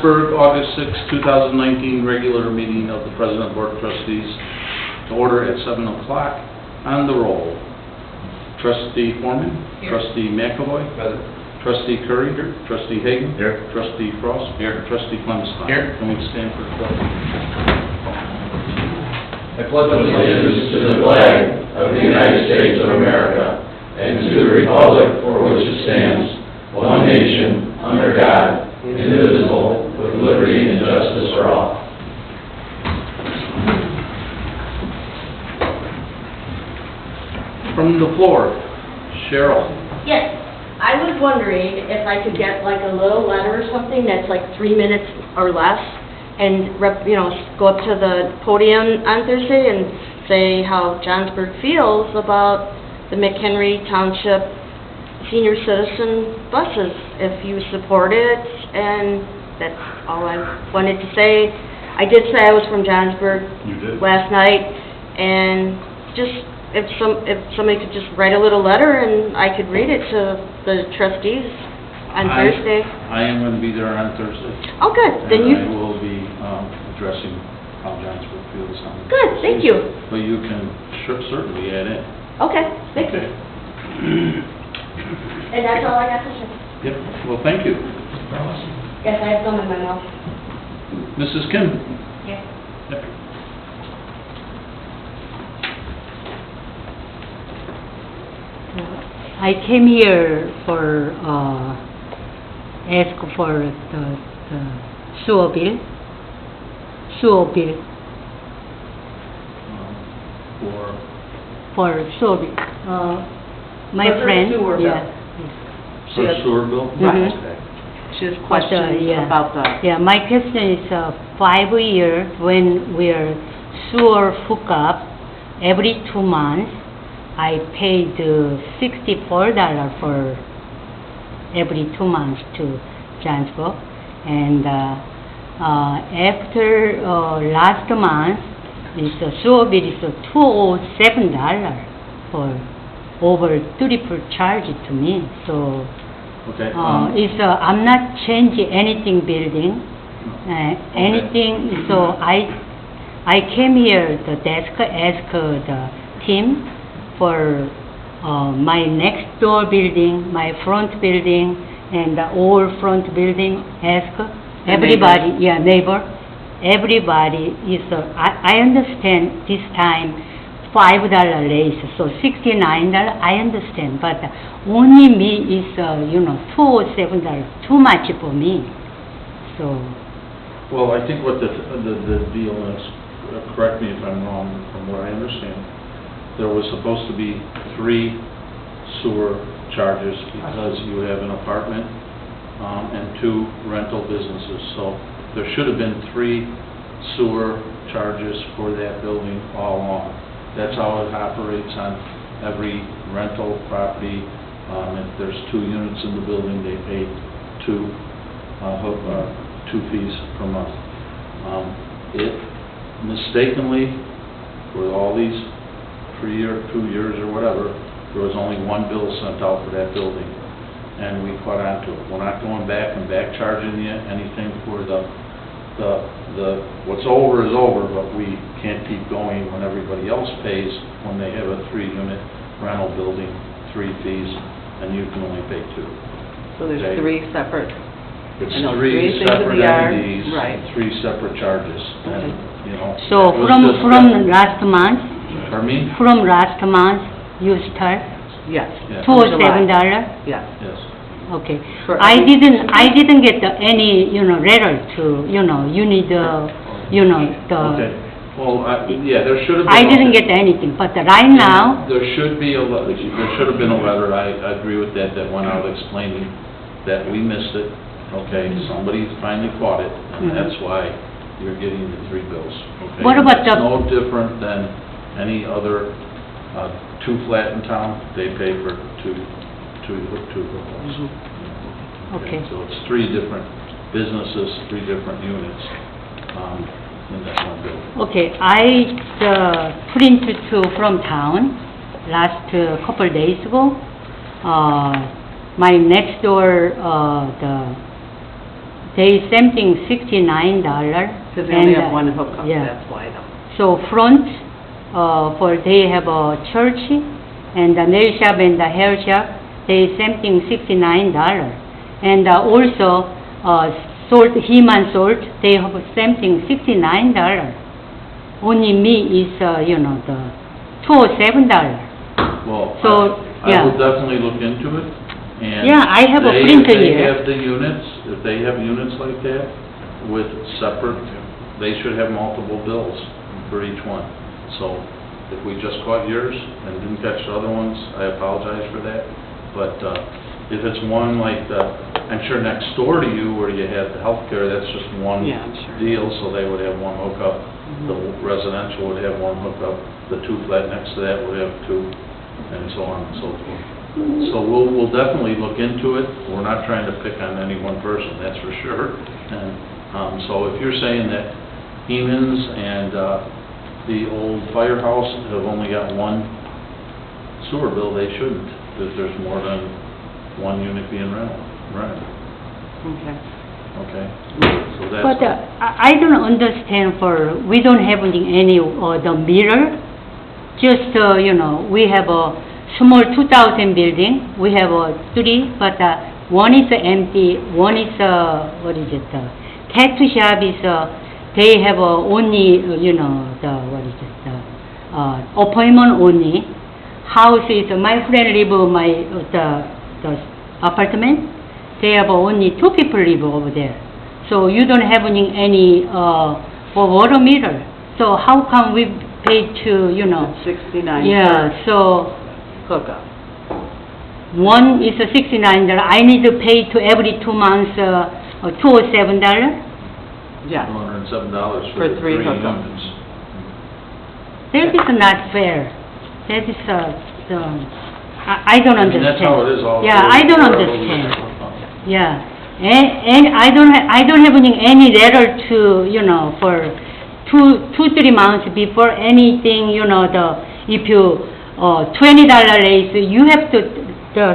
Johnsburg, August 6, 2019, regular meeting of the President Board of Trustees to order at 7 o'clock. On the roll, Trustee Foreman, Here. Trustee McAvoy, Trustee Curry, here. Trustee Hagan, Here. Trustee Frost, Here. Trustee Clemstein. Here. Can we stand for the pledge? I pledge allegiance to the flag of the United States of America and to the republic for which it stands, one nation, under God, indivisible, with liberty and justice for all. From the floor, Cheryl. Yes, I was wondering if I could get like a little letter or something that's like 3 minutes or less, and go up to the podium on Thursday and say how Johnsburg feels about the McHenry Township senior citizen buses, if you support it, and that's all I wanted to say. I did say I was from Johnsburg You did? last night, and just if somebody could just write a little letter and I could read it to the trustees on Thursday. I am going to be there on Thursday. Oh, good. Then And you. I will be addressing how Johnsburg feels on it. Good. Thank you. But you can certainly add in. Okay. Thank you. Okay. And that's all I got to say. Yep, well, thank you. Yes, I have gum in my mouth. Mrs. Kim? Yes. Yep. I came here for ask for the sewer bill. For For sewer bill. My For the friend, sewer bill. yeah. For sewer bill? Right. Okay. She has questions yeah. about the, Yeah, my question is 5 years when we're sewer hookup every 2 months. I paid $64 for every 2 months to Johnsburg, and after last month, this sewer bill is $207 for over triple charge to me. So Okay. I'm not changing anything building, anything. So I came here the desk ask the team for my next door building, my front building, and the old front building. Ask everybody, neighbor. Everybody is. I understand this time $5 raise, so $69. I understand, but only me is $207. Too much for me. So. Well, I think what the deal is, correct me if I'm wrong, from what I understand, there was supposed to be 3 sewer charges because you have an apartment and 2 rental businesses. So there should have been 3 sewer charges for that building all along. That's how it operates on every rental property. If there's 2 units in the building, they pay 2 fees per month. It mistakenly, for all these 2 years or whatever, there was only 1 bill sent out for that building, and we caught on to it. We're not going back and back charging you anything for the what's over is over, but we can't keep going when everybody else pays when they have a 3-unit rental building, 3 fees, and you can only pay 2. so there's Okay. 3 separate, It's I know, 3 3 things in separate the yard, entities, right. 3 separate charges, and, So it was from just- last month, Pardon me? from last month you start yes. Yeah. $207. Yes. Yes. Okay. For I every- didn't get any letter to you need the. Okay, well, there should have been. I didn't get anything, but right now, There should be there should have been a letter, I agree with that went out explaining that we missed it, okay, somebody finally caught it, and Mhm. that's why you're getting the 3 bills, okay? What about It's the- no different than any other 2 flat in town, they pay for two bills. okay. So it's 3 different businesses, 3 different units, in that 1 bill. Okay, I printed from town last couple days ago. My next door, they something $69. Because they only have one hookup, yeah. that's why though. So front, for they have a church and the nail shop and the hair shop, they something $69. And also, salt, He-Man salt, they have something $69. Only me is, you know, the $207. Well, So, I yeah. will definitely look into it, and... Yeah, I have a If printer they here. have the units, if they have units like that with separate, they should have multiple bills for each one. So, if we just caught yours and didn't catch the other ones, I apologize for that. But, if it's one like the, I'm sure next door to you where you have the healthcare, that's just one Yeah, I'm sure. deal, so they would have one hookup. The residential would have one hookup, the two flat next to that would have two, and so on and so forth. So we'll definitely look into it. We're not trying to pick on any one person, that's for sure. And, so if you're saying that Heman's and, the old firehouse have only got one sewer bill, they shouldn't, because there's more than one unit being rented. Okay. Okay? So that's... But I don't understand we don't have any the mirror. Just, you know, we have a small 2,000 building. We have three, but one is empty. One is, what is it? Tattoo shop is, they have only, you know, what is it? Appointment only. House is, my friend live the apartment. They have only 2 people live over there. So you don't have any for water meter. So how come we pay to, you know? It's 69. Yeah, so Hookup. one is $69. I need to pay to every 2 months $207. Yeah. $207 For for the three three hookups. units. That is not fair. That is I don't I mean, understand. that's how it is all... Yeah, I don't wherever we understand. are. Yeah, and I don't have any letter to, you know, for 2-3 months before anything, you know, if you $20 raise, you have to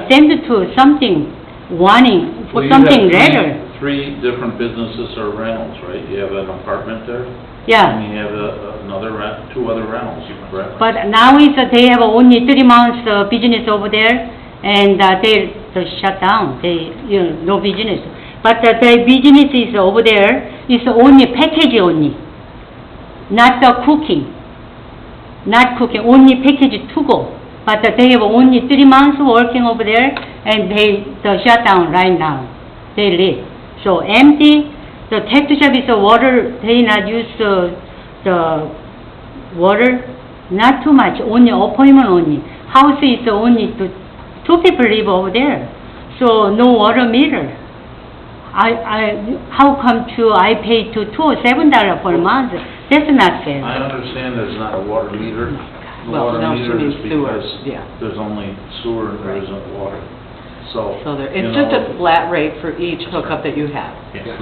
send it to something warning for Well, something you have letter. three different businesses or rentals, right? You have an apartment there, Yeah, and you have two other rentals, correct? but now is they have only 3 months business over there, and they shut down. They, you know, no business. But the business is over there is only package only, not the cooking. Not cooking, only package to go. But they have only 3 months working over there, and they shut down right now. They leave. So empty. The tattoo shop is water. They not use the water. Not too much. Only appointment only. House is only 2 people live over there. So no water meter. How come I pay to $207 per month? That's not fair. I understand there's not a water meter. The Well, water no, meter she is means sewer, because yeah. there's only sewer and there isn't water. So, So there, you it's just know, a flat rate for each hookup that you have. Yes.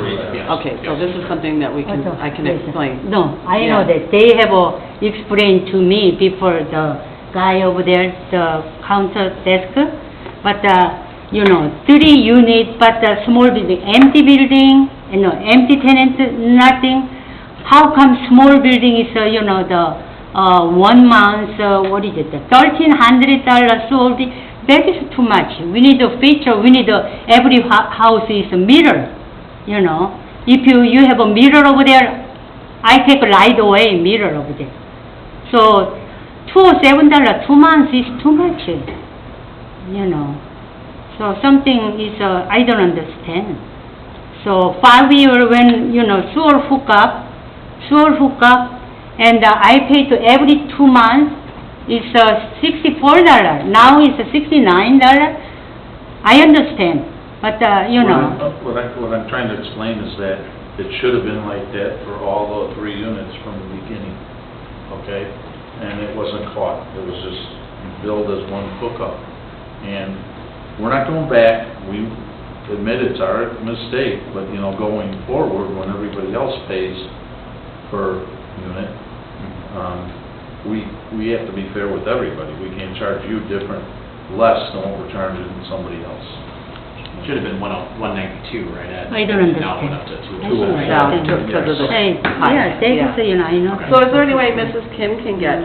Okay, so this is something that I can explain. No, I know Yeah. that. They have explained to me before the guy over there, the counter desk. But, you know, 3 unit, but small building, empty building, you know, empty tenant, nothing. How come small building is, you know, the 1 month, what is it, $1,300 sold? That is too much. We need a feature. We need every house is a mirror, you know. If you have a mirror over there, I take right away mirror over there. So $207 2 months is too much, you know. So something is I don't understand. So 5 years when, you know, sewer hookup, and I pay to every 2 months. It's $64. Now it's $69. I understand, but you know. What I'm trying to explain is that it should have been like that for all the 3 units from the beginning, okay? And it wasn't caught. It was just billed as one hookup. And we're not going back. We admit it's our mistake, but, you know, going forward, when everybody else pays per unit, we have to be fair with everybody. We can't charge you less than what we're charging somebody else. Should have been 192, right? I don't And now it went understand. up to 209. Down to- because of the Hey, height, yeah, that yeah. is, I know. Okay. So is there any way Mrs. Kim can get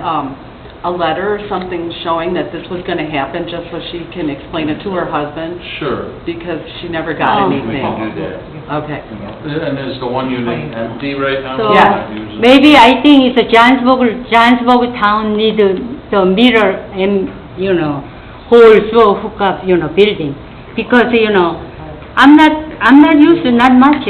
a letter or something showing that this was going to happen, just so she can explain it to her husband? Sure, Because she never got Oh. we anything. can do that. Okay. And is the one unit empty right now? So, Yeah. Not using- maybe I think it's a Johnsburg town need the mirror and, whole sewer hookup, building. Because, I'm not used to not much.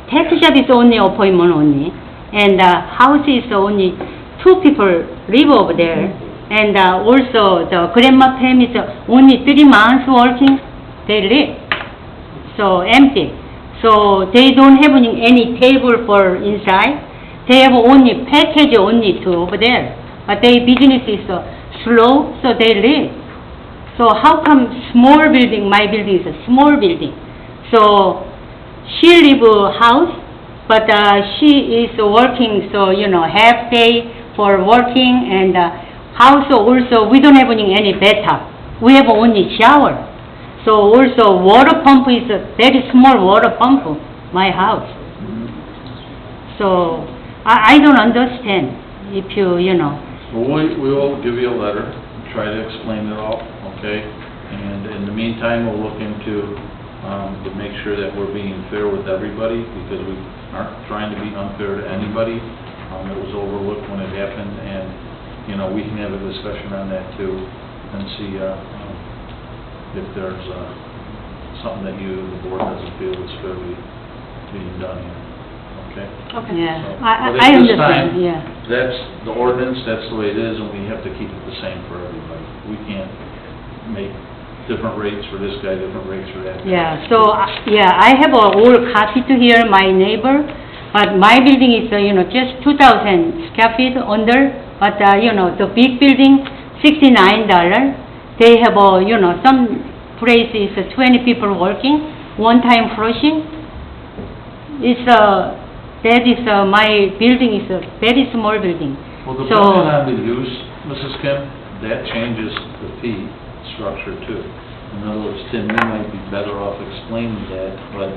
Tattoo shop is only appointment only. And house is only 2 people live over there. And also the grandma family is only 3 months working, they live. So empty. So they don't have any table for inside. They have only package only to over there. But their business is slow, so they live. So how come small building, my building is a small building. So she live house, but she is working, so half day for working, and house also we don't have any bathtub. We have only shower. So also water pump is a very small water pump, my house. So I don't understand if you. Well, we will give you a letter, try to explain it all, okay? And in the meantime, we'll look into, to make sure that we're being fair with everybody, because we aren't trying to be unfair to anybody. It was overlooked when it happened, and, we can have a discussion on that too, and see, if there's, something that the board doesn't feel is fairly being done here, okay? Okay. Yeah, So, I but at this understand, time, yeah. That's the ordinance, that's the way it is, and we have to keep it the same for everybody. We can't make different rates for this guy, different rates for that guy. Yeah, so, I have a old copy to here, my neighbor, but my building is, just 2,000 square feet under, but, the big building, $69. They have, some places, 20 people working, one-time flushing. It's, that is, my building is a very small building. Well, So- depending on the use, Mrs. Kim, that changes the fee structure too. In other words, Tim, you might be better off explaining that, but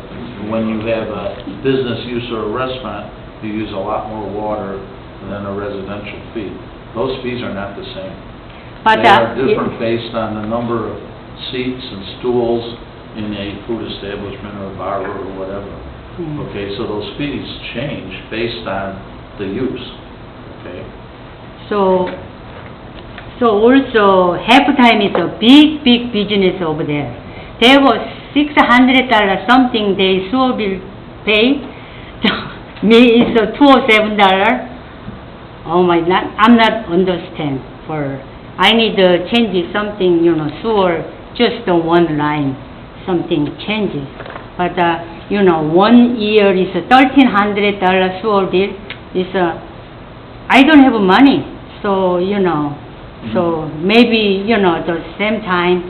when you have a business use or a restaurant, you use a lot more water than a residential fee. Those fees are not the same. But, They are different based on the number of seats and stools in a food establishment or a bar or whatever. Mm. Okay, so those fees change based on the use, okay? So also, half time is a big business over there. There was $600 something they sewer bill pay. Me is $207. Oh my God, I'm not understand for, I need to change something, sewer, just the one line, something changes. But, 1 year is $1,300 sewer bill. Is I don't have money, so, so maybe, the same time,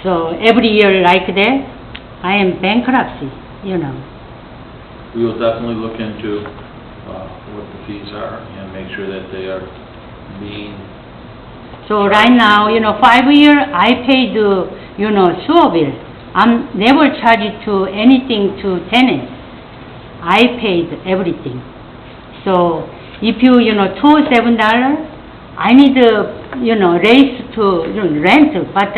so every year like that, I am bankruptcy. We will definitely look into what the fees are and make sure that they are being, So right now, 5 year, I paid, sewer bill. I'm never charged to anything to tenants. I paid everything. So if you, $207, I need to, raise to rent, but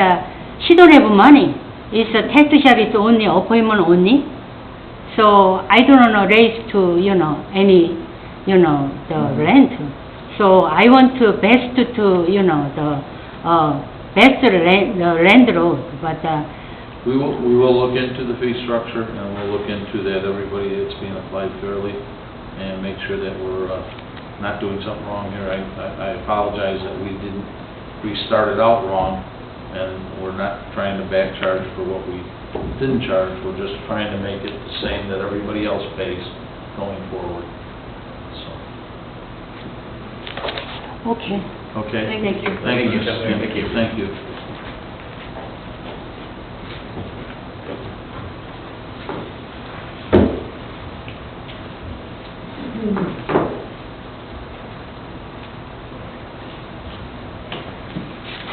she don't have money. It's a tattoo shop, it's only appointment only. So I don't know raise to, any, the rent. So I want to best to, the best the landlord, but we will look into the fee structure, and we'll look into that, everybody that's being applied fairly, and make sure that we're not doing something wrong here. I apologize that we started out wrong, and we're not trying to back charge for what we didn't charge. We're just trying to make it the same that everybody else pays going forward. So, okay. okay? Thank you. Thank you. Thank you. Thank you.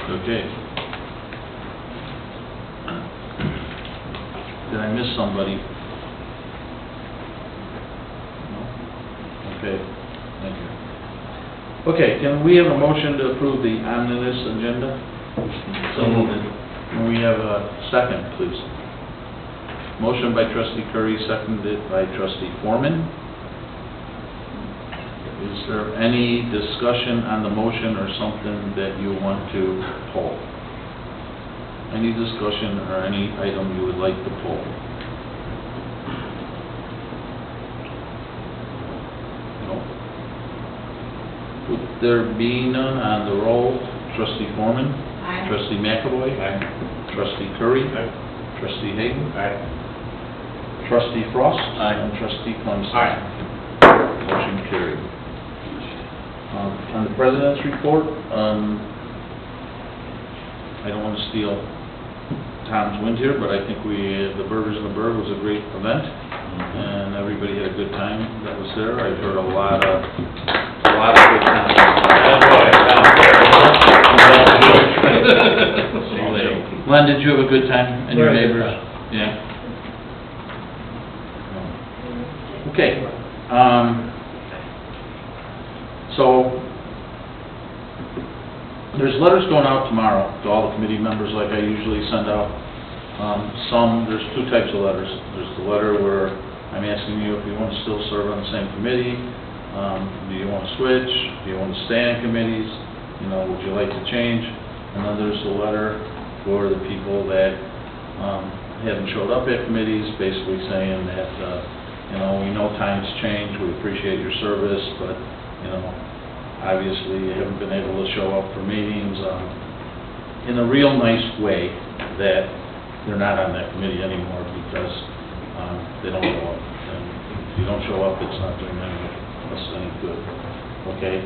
Okay. Did I somebody? No? Okay, thank you. Okay, can we have a motion to approve the omnibus agenda? So moved. Can we have a second, please? Motion by trustee Curry, seconded by trustee Foreman. Is there any discussion on the motion or something that you want to pull? Any discussion or any item you would like to pull? No? Would there be none on the roll? Trustee Foreman? Aye. Trustee McAvoy? Aye. Trustee Curry? Aye. Trustee Hayden? Aye. Trustee Frost? Aye. And trustee Clemson? Aye. Motion carried. On the president's report, I don't want to steal Tom's wind here, but I think the Burgers in the Burg was a great event, and everybody had a good time that was there. I heard a lot of good times. Len, did you have a good time and your Very good neighbors? time. Yeah. Okay. So, there's letters going out tomorrow to all the committee members like I usually send out. There's two types of letters. There's the letter where I'm asking you if you want to still serve on the same committee, do you want to switch, do you want to stay on committees, would you like to change? And then there's the letter for the people that haven't showed up at committees, basically saying that, we know times change, we appreciate your service, but, obviously you haven't been able to show up for meetings in a real nice way that they're not on that committee anymore because they don't show up. And if you don't show up, it's not doing us any good. Okay?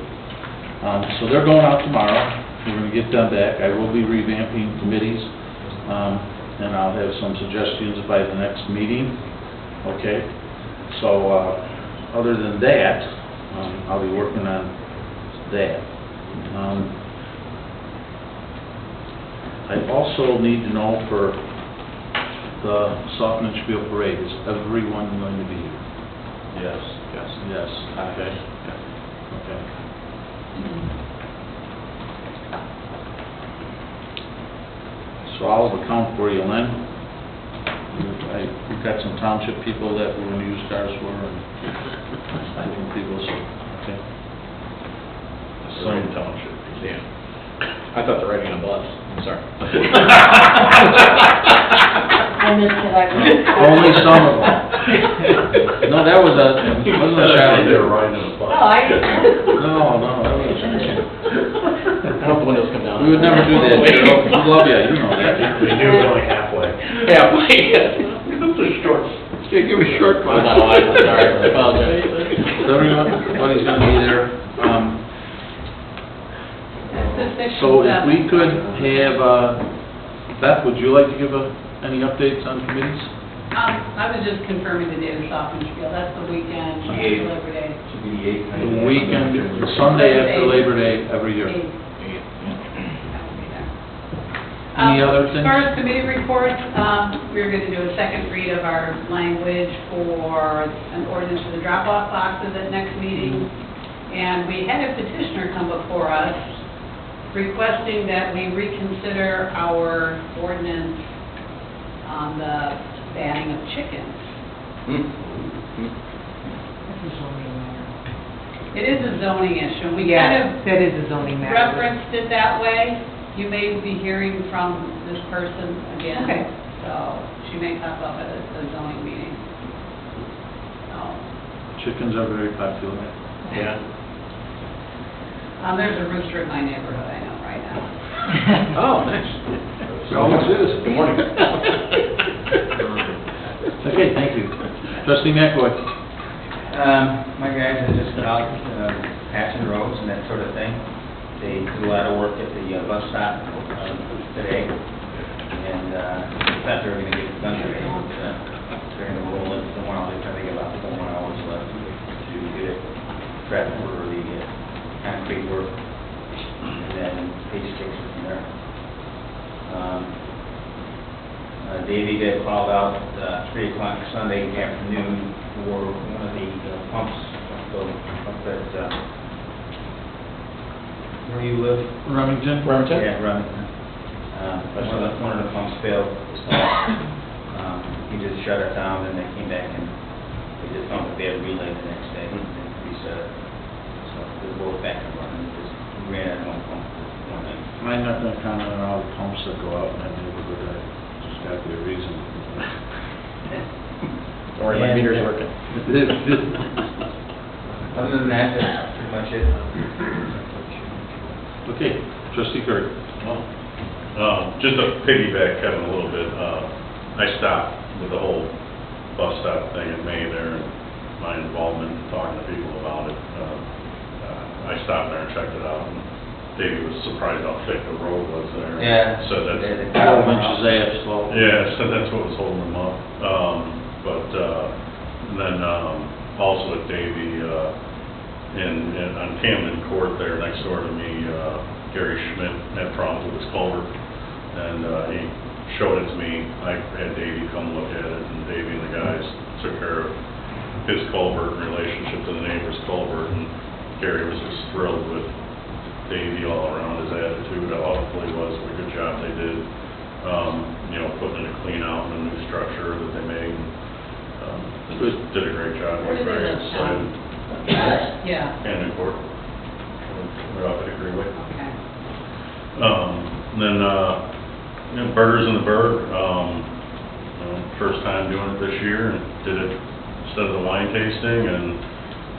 So they're going out tomorrow. We're going to get them back. I will be revamping committees, and I'll have some suggestions by the next meeting. Okay? So other than that, I'll be working on that. I also need to know for the Softenenspiel parade, is everyone going to be here? Yes. Yes. Yes, okay. Okay. So I'll account for you, Len. We've got some township people that we're going to use cars for, and different people, so, okay. Some township, yeah. I thought they're riding on a bus, I'm sorry. I missed it. Only some of them. No, that was wasn't a Saturday. They were riding on a bus. Oh, No, that was I hope the windows come down. We would never do that, Joe. We love you, you know that. We do, it's only halfway. Halfway, yes. It's a short, give me a short one. No, I'm sorry, I apologize. So everybody's gonna be there. So if we could have, Beth, would you like to give any updates on committees? I was just confirming the date of Softenspiel. That's the weekend, The eighth. Labor Day. Should be the 8th. The weekend, the Sunday after Labor Day every year. Eighth. I will be there. Any other As things? far as committee reports, we're going to do a second read of our language for an ordinance for the drop-off boxes at next meeting. And we had a petitioner come before us requesting that we reconsider our ordinance on the banning of chickens. It is a zoning issue. We kind of that is a zoning matter. referenced it that way. You may be hearing from this person again. Okay. So she may pop up at a zoning meeting. So, Chickens are very popular. Yeah. there's a rooster in my neighborhood, I know, right now. Oh, nice. Almost is. Good morning. Okay, thank you. Trustee McAvoy. My guys are just out patching roads and that sort of thing. They do a lot of work at the bus stop today, and thought they were going to get it done today. They're going to roll it tomorrow. They're trying to get about 4 more hours left to get it prepped for the concrete work, and then page 6 from there. Davey got called out 3 o'clock Sunday afternoon for one of the pumps up at, where you live? Remington? Yeah, Remington. One of the pumps failed. He just shut it down, and they came back and they just found that they had a relay the next day. They reset it. So they're both back and running. Just ran out of one pump one night. I'm not gonna comment on all the pumps that go out in that neighborhood, there's gotta be a reason. Don't worry, my meter's working. Other than that, that's pretty much it. Okay, trustee Kirk. Just to piggyback Kevin a little bit, I stopped with the whole bus stop thing in May there, and my involvement in talking to people about it. I stopped there and checked it out, and Davey was surprised how thick the road was there. Yeah. So that's, 12 inches asphalt. yeah, so that's what was holding them up. And then also at Davey, on Camden Court there next door to me, Gary Schmidt had problems with his culvert, and he showed it to me. I had Davey come look at it, and Davey and the guys took care of his culvert in relationship to the neighbor's culvert, and Gary was just thrilled with Davey all around, his attitude, how helpful he was, what a good job they did, putting in a clean out and a new structure that they made. Did a great job. Where do they Very live, excited. Yeah, Camden Court. They're up at Hickory Way. okay. And then, Burgers in the Burg, first time doing it this year, and did it instead of the wine tasting, and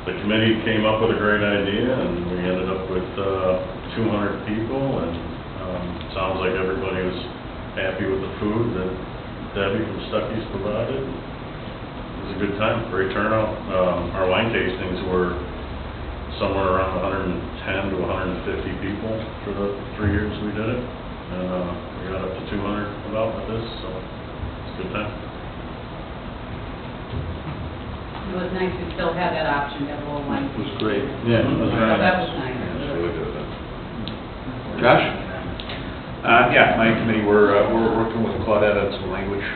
the committee came up with a great idea, and we ended up with 200 people, and sounds like everybody was happy with the food that Debbie from Stuckey's provided. It was a good time, great turnout. Our wine tastings were somewhere around 110 to 150 people for the 3 years we did it. And we got up to 200 about with this, so it's a good time. It was nice to still have that option, to have a little wine. It was great. Yeah, it was very So that nice. was nice. Josh? Yeah, my committee, we're working with Claudette on some language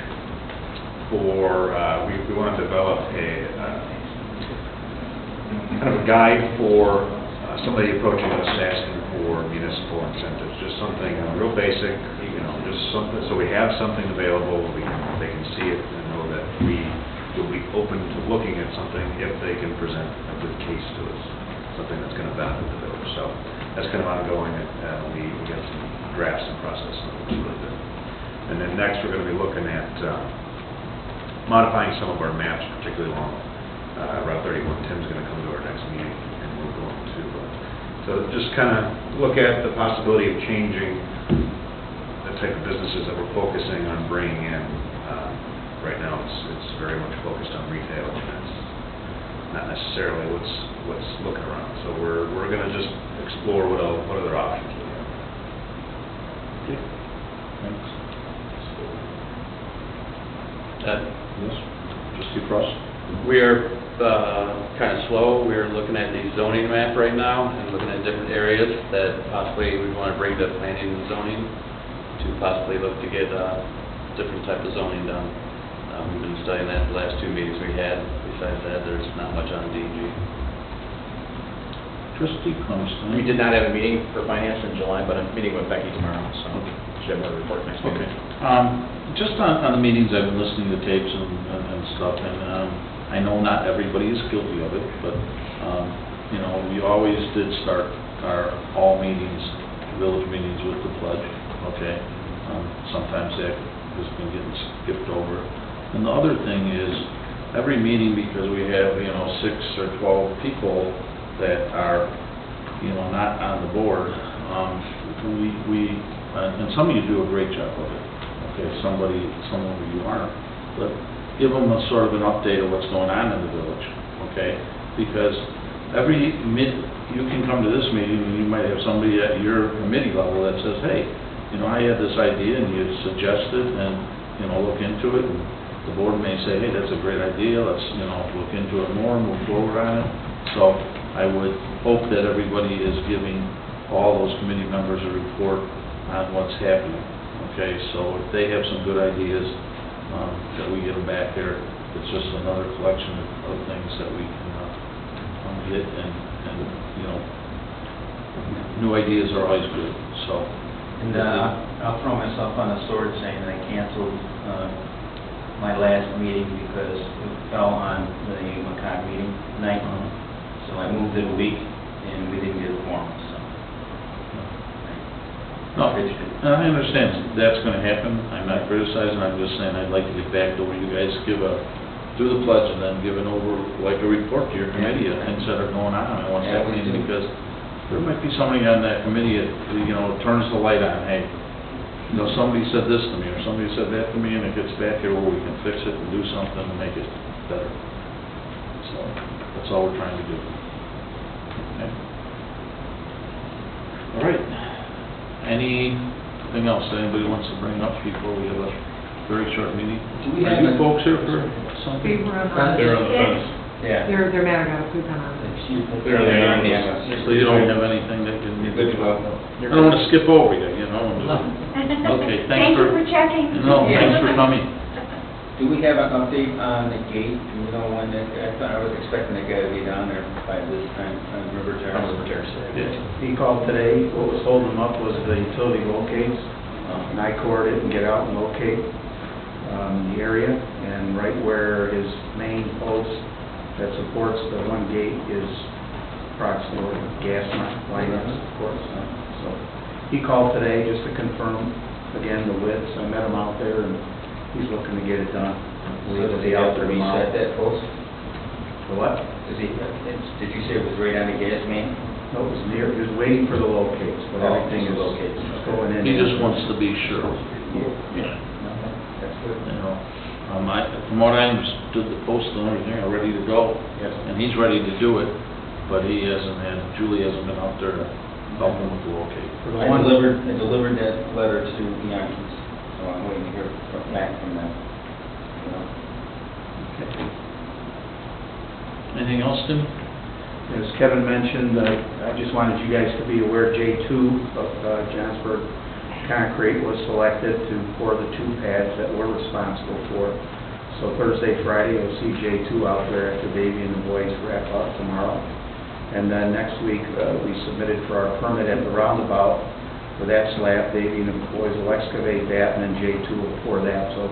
for, we want to develop a kind of a guide for somebody approaching us asking for municipal incentives, just something real basic, just something, so we have something available, they can see it and know that we will be open to looking at something if they can present a good case to us, something that's going to benefit the village. So that's kind of ongoing, and we got some drafts in process, so it's really good. And then next, we're going to be looking at modifying some of our maps, particularly along Route 31. Tim's going to come to our next meeting, and we're going to so just kind of look at the possibility of changing the type of businesses that we're focusing on bringing in. Right now, it's very much focused on retail, and that's not necessarily what's looking around. So we're going to just explore what other options we have. Okay, thanks. Yes, trustee Frost? We're kind of slow. We're looking at the zoning map right now and looking at different areas that possibly we want to bring to planning and zoning to possibly look to get different type of zoning done. We've been studying that the last 2 meetings we had. Besides that, there's not much on D&G. Trustee Crumiston? We did not have a meeting for finance in July, but I'm meeting with Becky tomorrow, so should have more report next week. Okay. Just on the meetings, I've been listening to tapes and stuff, and I know not everybody is guilty of it, but, we always did start our all meetings, village meetings with the pledge, okay? Sometimes that has been getting skipped over. And the other thing is, every meeting, because we have, 6 or 12 people that are, not on the board, and some of you do a great job of it, okay, some of you aren't, but give them a sort of an update of what's going on in the village, okay? Because you can come to this meeting and you might have somebody at your committee level that says, hey, I had this idea and you suggested and, look into it, and the board may say, hey, that's a great idea, let's, look into it more, move forward on it. So I would hope that everybody is giving all those committee members a report on what's happening, Okay, so if they have some good ideas, that we get them back there, it's just another collection of things that we can get, and, you know, new ideas are always good, so. And I'll throw myself on the sword saying that I canceled my last meeting because it fell on the McCog meeting night. So I moved it a week, and we didn't get a quorum, so. No, I understand that's gonna happen, I'm not criticizing, I'm just saying I'd like to get back to where you guys do the pledge and then give it over, like a report to your committee of things that are going on and what's Yeah, we happening, do. because there might be somebody on that committee that, you know, turns the light on, hey, you know, somebody said this to me, or somebody said that to me, and it gets back here where we can fix it and do something and make it better. So, that's all we're trying to do. Okay. All right. Anything else that anybody wants to bring up before we have a very short meeting? Do we Are have you a- folks here for something? They're on the fence. Yeah. Their matter got approved on it. They're on the fence. So you don't have anything that can... You're good to go. I don't want to skip over you, you know? Okay, thanks for... Thank you for checking. No, thanks for coming. Do we have an update on the gate? Do you know when that, I was expecting that guy to be down there by this time, on River Terrace. Yeah. He called today, what was holding him up was the utility locates, and I cored it and get out and locate the area, and right where his main post that supports the one gate is approximately gas line is, of course. So he called today just to confirm again the widths. I met him out there, and he's looking to get it done. So does he have to reset that post? The what? Did you say it was right on the gas main? No, it was near, he was waiting for the locates, but Oh, everything is locates. going in. He just wants to be sure. Yeah. That's good. You know, from what I understood, the posts and everything are ready to go. Yes. And he's ready to do it, but Julie hasn't been out there to help him with the locate. For the I one delivered that letter to the Yankees, so I'm waiting to hear back from them. You know. Anything else, Tim? As Kevin mentioned, I just wanted you guys to be aware, J2 of Johnsburg Concrete was selected to pour the two pads that we're responsible for. So Thursday, Friday, you'll see J2 out there after Davey and the boys wrap up tomorrow. And then next week, we submitted for our permit at the roundabout for that slab. Davey and the boys will excavate that, and then J2 will pour that. So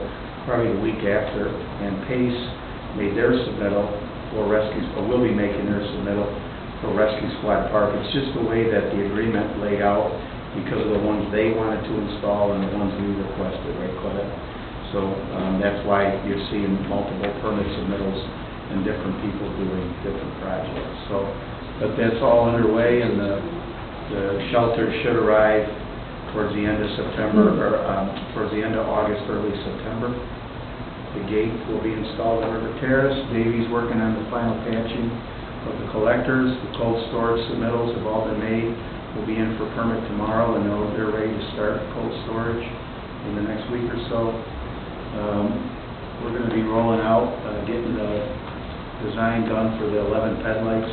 probably the week after. And Pace made their submittal for rescues, or will be making their submittal for Rescue Squad Park. It's just the way that the agreement laid out because of the ones they wanted to install and the ones we requested, right, Claudia? So that's why you're seeing multiple permit submittals and different people doing different projects. So, but that's all underway, and the shelter should arrive towards the end of September, or towards the end of August, early September. The gate will be installed on River Terrace. Davey's working on the final patching of the collectors. The cold storage submittals have all been made. We'll be in for permit tomorrow, and they're ready to start cold storage in the next week or so. We're going to be rolling out, getting the design done for the 11 headlights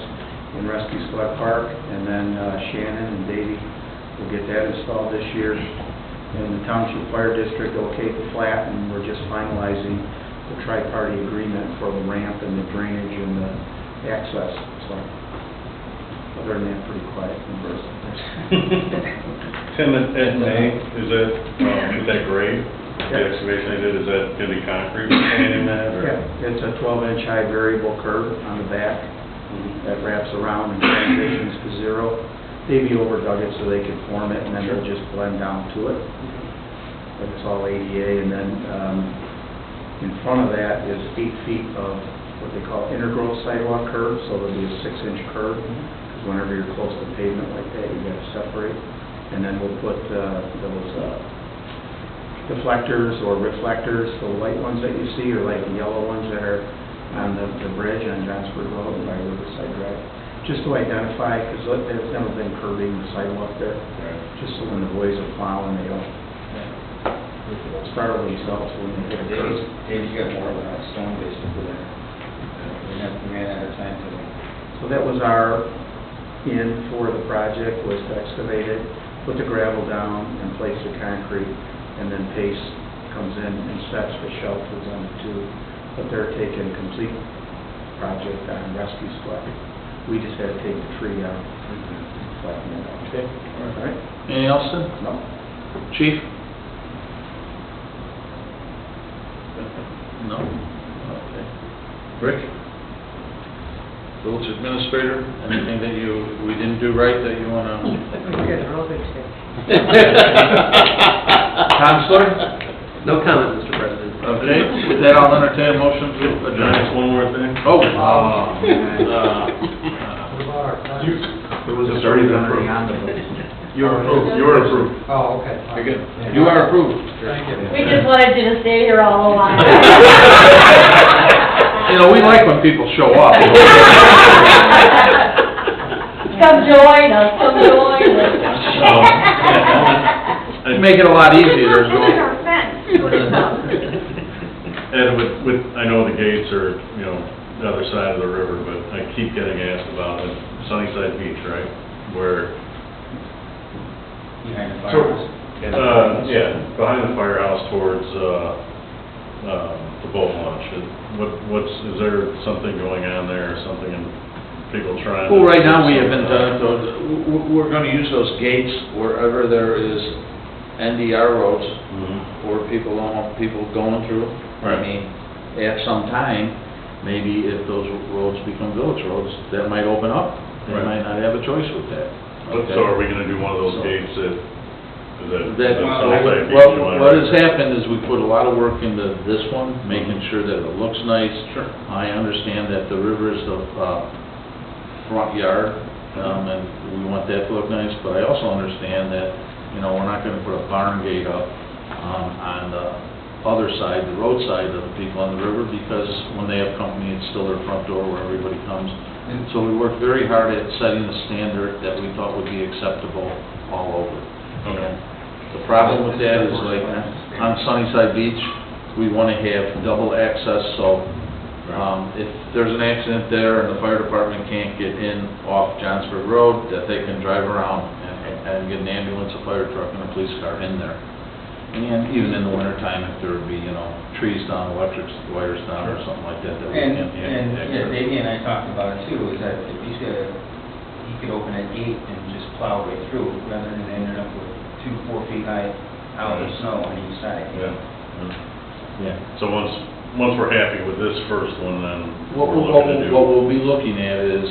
in Rescue Squad Park, and then Shannon and Davey will get that installed this year. And the Township Fire District okayed the flat, and we're just finalizing the tri-party agreement for the ramp and the drainage and the access. So, other than that, pretty quiet in Bristol. Tim, at May, is that grade? The excavation they did, is that gonna be concrete in that, or? Yeah, it's a 12-inch high variable curve on the back that wraps around and transitions to zero. Davey overdug it so they could form it, and then they'll just blend down to it. But it's all ADA, and then in front of that is 8 feet of what they call intergrowth sidewalk curve, so there'll be a 6-inch curve, because whenever you're close to pavement like that, you got to separate. And then we'll put those deflectors or reflectors, the white ones that you see, or like the yellow ones that are on the bridge on Johnsburg Road by Riverside Drive, just to identify, because there's never been curbing the sidewalk there, just so when the boys are plowing, they don't startle themselves when they hit a curb. Dave, you got more of a stone base to put in. We ran out of time today. So that was our in for the project, was to excavate it, put the gravel down, and place the concrete. and then Pace comes in and sets the shelter 1 and 2, but they're taking complete project on rescue squad. We just had to take the tree out. Flatten it out. Okay. All right? Anything else, then? No? Chief? No? Okay. Rick? Village administrator, anything that we didn't do right that you want to? Counselor? No comment, Mr. President. Okay, with that, I'll entertain a motion to adjourn. Just one more thing. Oh. There was a already on the books. You are approved. You are approved. Oh, okay. You're good. You are approved. Thank you. We just wanted you to stay here all along. You know, we like when people show up. Come join us, come join us. Make it a lot easier. Put in our fence, put it up. And I know the gates are, you know, the other side of the river, but I keep getting asked about it. Sunnyside Beach, right? Where, Behind the firehouse. yeah, behind the firehouse towards, the boat launch. Is there something going on there, or something, and people trying to? Well, right now, we haven't done it, we're gonna use those gates wherever there is NDR roads, or people don't want people going through. I Right. mean, at some time, maybe if those roads become village roads, that might open up. They Right. might not have a choice with that. But so are we gonna do one of those So- gates that, That, Sunnyside Beach? what has happened is we put a lot of work into this one, making sure that it looks nice. Sure. I understand that the river is the, front yard, and we want that to look nice, but I also understand that, you know, we're not gonna put a barn gate up, on the other side, the road side of the people on the river, because when they have company, it's still their front door where everybody comes. And so we worked very hard at setting a standard that we thought would be acceptable all over. Okay. The problem with that is like on Sunnyside Beach, we want to have double access, so if there's an accident there and the fire department can't get in off Johnsburg Road, that they can drive around and get an ambulance, a fire truck, and a police car in there. And even in the wintertime, if there would be, you know, trees down, electric wires down, or something like that, that we And, can't yeah, access. Davey and I talked about it too, is that if he could open a gate and just plow right through, rather than ending up with 4 feet high out of snow on each side. Yeah. Yeah. So once we're happy with this first one, then What we're looking to do. we'll be looking at is,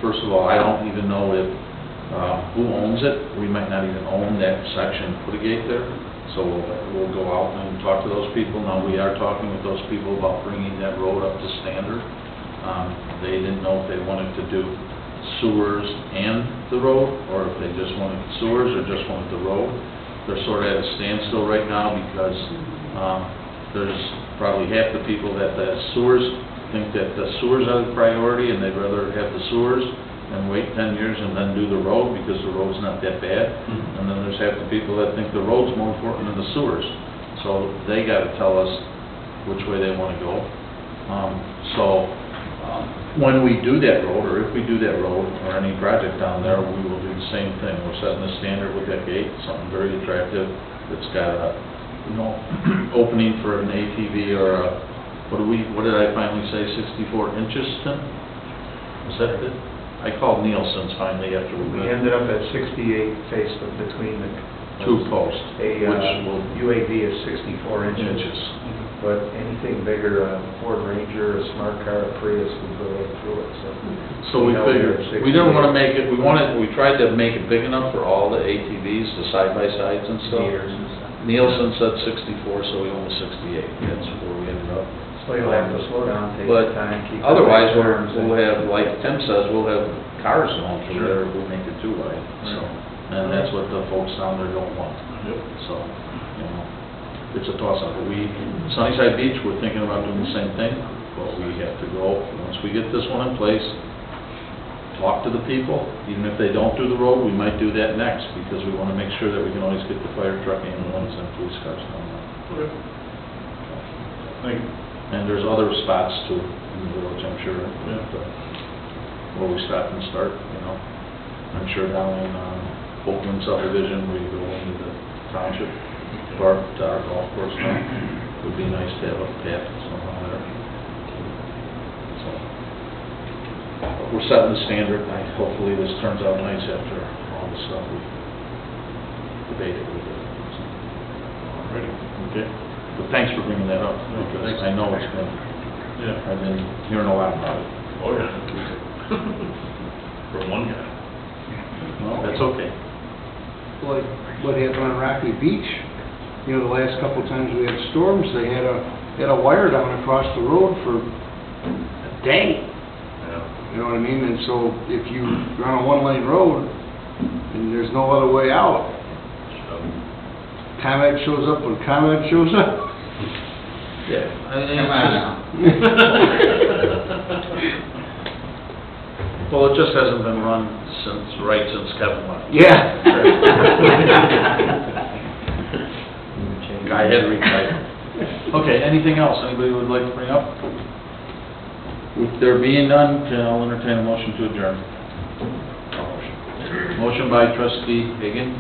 first of all, I don't even know if, who owns it. We might not even own that section, put a gate there. So we'll go out and talk to those people. Now, we are talking with those people about bringing that road up to standard. They didn't know if they wanted to do sewers and the road, or if they just wanted sewers or just wanted the road. They're sort of at a standstill right now because there's probably half the people that the sewers think that the sewers are the priority, and they'd rather have the sewers and wait 10 years and then do the road because the road's not that bad. And then there's half the people that think the road's more important than the sewers. So they got to tell us which way they want to go. When we do that road, or if we do that road, or any project down there, we will do the same thing. We're setting a standard with that gate, something very attractive, that's got a, you know, opening for an ATV or a, what did I finally say, 64 inches, Tim? Was that it? I called Nielsen's finally after We we ended up at 68 faced between the... two posts, A which will UAV is 64 inches. inches. But anything bigger, a Ford Ranger, a smart car, a Prius would go right through it, so. So we figured, we didn't want to make it, we tried to make it big enough for all the ATVs, the side-by-sides and stuff. Meters and stuff. Nielsen said 64, so we went with 68, that's where we ended up. So you'll have to slow down, take But your time, keep... otherwise, turns we'll and- have, like Tim says, we'll have cars going through there if we make it too wide, so. And that's what the folks down there don't want. So, you know, it's a toss-up. Sunnyside Beach, we're thinking about doing the same thing, but we have to go, once we get this one in place, talk to the people. Even if they don't do the road, we might do that next, because we want to make sure that we can always get the fire truck, ambulance, and police cars down there. Okay. Thank you. And there's other spots too in the village, I'm sure, where we stop and start, you know. I'm sure down in Oakland subdivision, where you go into the township. part to our golf course now. It would be nice to have a path somehow there. So, but we're setting the standard. Hopefully this turns out nice after all the stuff we debated with it. So, Ready? okay. But thanks for bringing that up, because I know it's been, Yeah. I've been hearing a lot about it. Oh, yeah. From one guy. No, that's okay. Like what happened on Rocky Beach, you know, the last couple of times we had storms, they had a wire down across the road for a day. Yeah. You know what I mean? And so if you're on a one-lane road and there's no other way out, comment shows up when comment shows up. Yeah. Come on now. Well, it just hasn't been run since Kevin left. Yeah. Guy had retired. Okay, anything else anybody would like to bring up? With there being none, I'll entertain a motion to adjourn. Motion by trustee Hagan,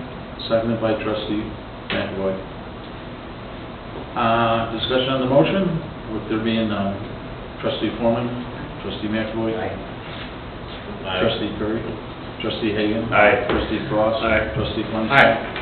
seconded by trustee McAvoy. Discussion on the motion? With there being none, trustee Foreman, trustee McAvoy. Trustee Curry, trustee Hagan. Aye. Trustee Cross. Aye. Trustee Clements. Aye.